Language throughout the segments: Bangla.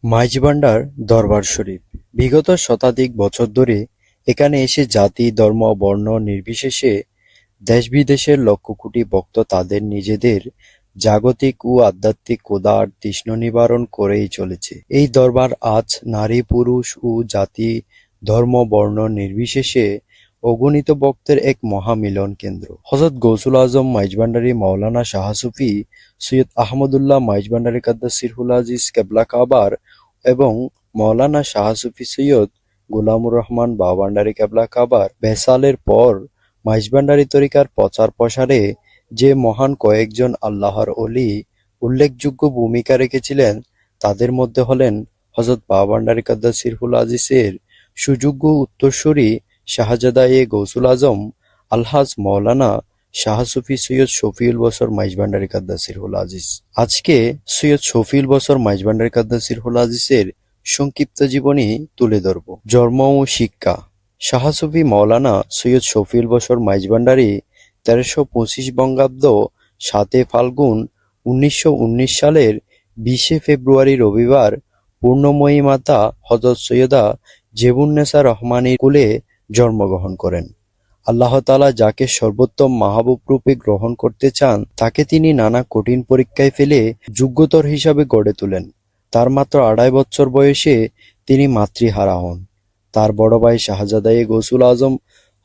মাইজভান্ডার দরবার শরীফ বিগত শতাধিক বছর ধরে এখানে এসে জাতি, ধর্ম, বর্ণ নির্বিশেষে দেশ-বিদেশের লক্ষ কোটি ভক্ত তাদের নিজেদের জাগতিক ও আধ্যাত্মিক ক্ষুধার তৃষ্ণা নিবারণ করেই চলেছে। এই দরবার আজ নারী, পুরুষ ও জাতি, ধর্ম, বর্ণ নির্বিশেষে অগণিত ভক্তের এক মহামিলন কেন্দ্র। হযরত গৌসুল আজম মাইজভান্ডারী মাওলানা শাহ সুফি সৈয়দ আহমদুল্লাহ মাইজভান্ডারী কাদ্দাসিরহুল আজিজ কেবলা কাবার এবং মাওলানা শাহ সুফি সৈয়দ গোলামুর রহমান বাওয়ান্ডারী কেবলা কাবার বেসালের পর মাইজভান্ডারী তরিকার প্রচার প্রসারে যে মহান কয়েকজন আল্লাহর অলি উল্লেখযোগ্য ভূমিকা রেখেছিলেন তাদের মধ্যে হলেন হযরত বাওয়ান্ডারী কাদ্দাসিরহুল আজিজের সুযোগ্য উত্তরসূরি শাহজাদা-এ গৌসুল আজম আলহাজ মাওলানা শাহ সুফি সৈয়দ শফিউল বসর মাইজভান্ডারী কাদ্দাসিরহুল আজিজ। আজকে সৈয়দ শফিউল বসর মাইজভান্ডারী কাদ্দাসিরহুল আজিজের সংক্ষিপ্ত জীবনী তুলে ধরব। জন্ম ও শিক্ষা। শাহ সুফি মাওলানা সৈয়দ শফিউল বসর মাইজভান্ডারী 1325 বঙ্গাব্দ 7 ফাল্গুন 1919 সালের 20 ফেব্রুয়ারি রবিবার পূর্ণময়ী মাতা হযরত সৈয়দা জেবুন্নেসা রহমানীর কুলে জন্মগ্রহণ করেন। আল্লাহ তাআলা যাকে সর্বোত্তম মাহবুব রূপে গ্রহণ করতে চান তাকে তিনি নানা কঠিন পরীক্ষায় ফেলে যোগ্যতর হিসাবে গড়ে তোলেন। তার মাত্র 2.5 বছর বয়সে তিনি মাতৃহারা হন। তার বড় ভাই শাহজাদা-এ গৌসুল আজম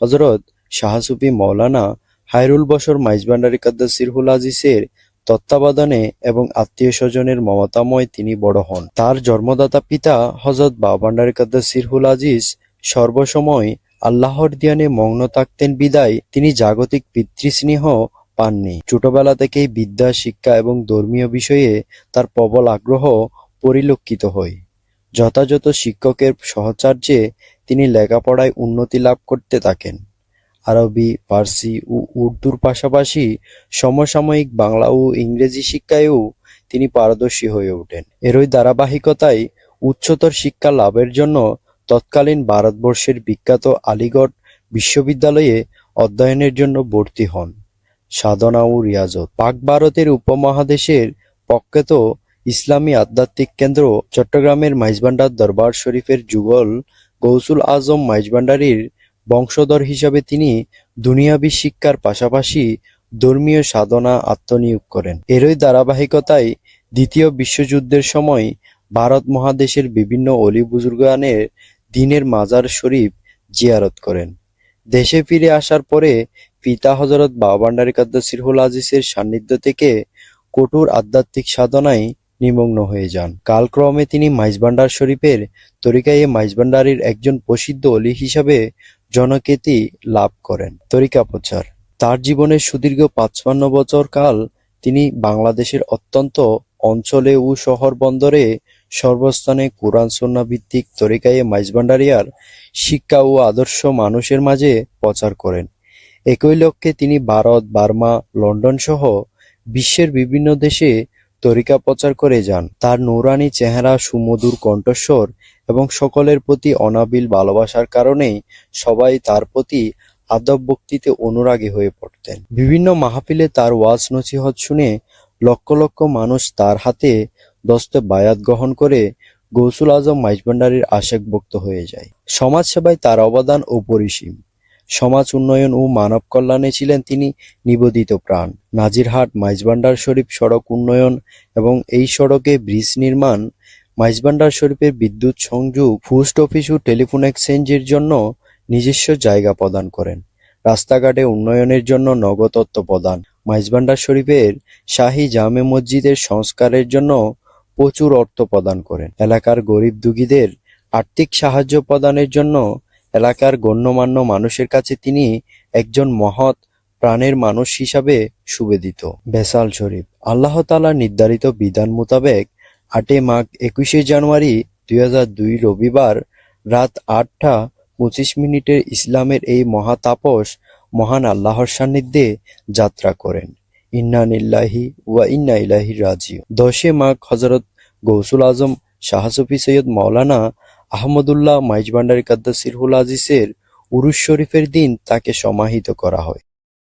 হযরত শাহ সুফি মাওলানা হায়রুল বসর মাইজভান্ডারী কাদ্দাসিরহুল আজিজের তত্ত্বাবধানে এবং আত্মীয়-স্বজনের মমতাময় তিনি বড় হন। তার জন্মদাতা পিতা হযরত বাওয়ান্ডারী কাদ্দাসিরহুল আজিজ সর্বসময় আল্লাহর ধ্যানে মগ্ন থাকতেন বিধায় তিনি জাগতিক পিতৃস্নেহ পাননি। ছোটবেলা থেকেই বিদ্যা, শিক্ষা এবং ধর্মীয় বিষয়ে তার প্রবল আগ্রহ পরিলক্ষিত হয়। যথাযথ শিক্ষকের সাহচর্যে তিনি লেখাপড়ায় উন্নতি লাভ করতে থাকেন। আরবি, ফার্সি ও উর্দুর পাশাপাশি সমসাময়িক বাংলা ও ইংরেজি শিক্ষায়ও তিনি পারদর্শী হয়ে ওঠেন। এরই ধারাবাহিকতায় উচ্চতর শিক্ষা লাভের জন্য তৎকালীন ভারতবর্ষের বিখ্যাত আলিগড় বিশ্ববিদ্যালয়ে অধ্যয়নের জন্য ভর্তি হন। সাধনা ও রিয়াজত। পাক ভারতের উপমহাদেশের প্রখ্যাত ইসলামী আধ্যাত্মিক কেন্দ্র চট্টগ্রামের মাইজভান্ডার দরবার শরীফের যুগল গৌসুল আজম মাইজভান্ডারীর বংশধর হিসাবে তিনি দুনিয়াবী শিক্ষার পাশাপাশি ধর্মীয় সাধনা আত্মনিয়োগ করেন। এরই ধারাবাহিকতায় দ্বিতীয় বিশ্বযুদ্ধের সময় ভারত মহাদেশের বিভিন্ন অলি বুজুর্গানের দিনের মাজার শরীফ জিয়ারত করেন। দেশে ফিরে আসার পরে পিতা হযরত বাওয়ান্ডারী কাদ্দাসিরহুল আজিজের সান্নিধ্য থেকে কঠোর আধ্যাত্মিক সাধনায় নিমগ্ন হয়ে যান। কালক্রমে তিনি মাইজভান্ডার শরীফের তরিকা-এ মাইজভান্ডারীর একজন প্রসিদ্ধ অলি হিসাবে জনখ্যাতি লাভ করেন। তরিকা প্রচার। তার জীবনের সুদীর্ঘ 55 বছর কাল তিনি বাংলাদেশের অত্যন্ত অঞ্চলে ও শহর বন্দরে সর্বস্থানে কোরআন সুন্নাহ ভিত্তিক তরিকা-এ মাইজভান্ডারিয়ার শিক্ষা ও আদর্শ মানুষের মাঝে প্রচার করেন। একই লক্ষ্যে তিনি ভারত, বার্মা, লন্ডন সহ বিশ্বের বিভিন্ন দেশে তরিকা প্রচার করে যান। তার নূরানী চেহারা, সুমধুর কণ্ঠস্বর এবং সকলের প্রতি অনাবিল ভালোবাসার কারণেই সবাই তার প্রতি আদব ভক্তিতে অনুরাগী হয়ে পড়তেন। বিভিন্ন মাহফিলে তার ওয়াজ নসিহত শুনে লক্ষ লক্ষ মানুষ তার হাতে দস্তে বায়াত গ্রহণ করে গৌসুল আজম মাইজভান্ডারীর আশেক ভক্ত হয়ে যায়। সমাজ সেবায় তার অবদান অপরিসীম। সমাজ উন্নয়ন ও মানব কল্যাণে ছিলেন তিনি নিবেদিত প্রাণ। নাজিরহাট মাইজভান্ডার শরীফ সড়ক উন্নয়ন এবং এই সড়কে ব্রিজ নির্মাণ, মাইজভান্ডার শরীফের বিদ্যুৎ সংযোগ, পোস্ট অফিস ও টেলিফোন এক্সচেঞ্জের জন্য নিজস্ব জায়গা প্রদান করেন। রাস্তাঘাটে উন্নয়নের জন্য নগদ অর্থ প্রদান। মাইজভান্ডার শরীফের শাহী জামে মসজিদের সংস্কারের জন্য প্রচুর অর্থ প্রদান করেন। এলাকার গরিব দুঃখীদের আর্থিক সাহায্য প্রদানের জন্য এলাকার গণ্যমান্য মানুষের কাছে তিনি একজন মহৎ প্রাণের মানুষ হিসাবে সুবেদিত। বেসাল শরীফ। আল্লাহ তাআলার নির্ধারিত বিধান মোতাবেক 8 মাঘ 21 জানুয়ারি 2002 রবিবার রাত 8টা 25 ইসলামের এই মহাতাপস মহান আল্লাহর সান্নিধ্যে যাত্রা করেন। ইন্না লিল্লাহি ওয়া ইন্না ইলাইহি রাজিউন। 10 মাঘ হযরত গৌসুল আজম শাহ সুফি সৈয়দ মাওলানা আহমদুল্লাহ মাইজভান্ডারী কাদ্দাসিরহুল আজিজের উরুস শরীফের দিন তাকে সমাহিত করা হয়।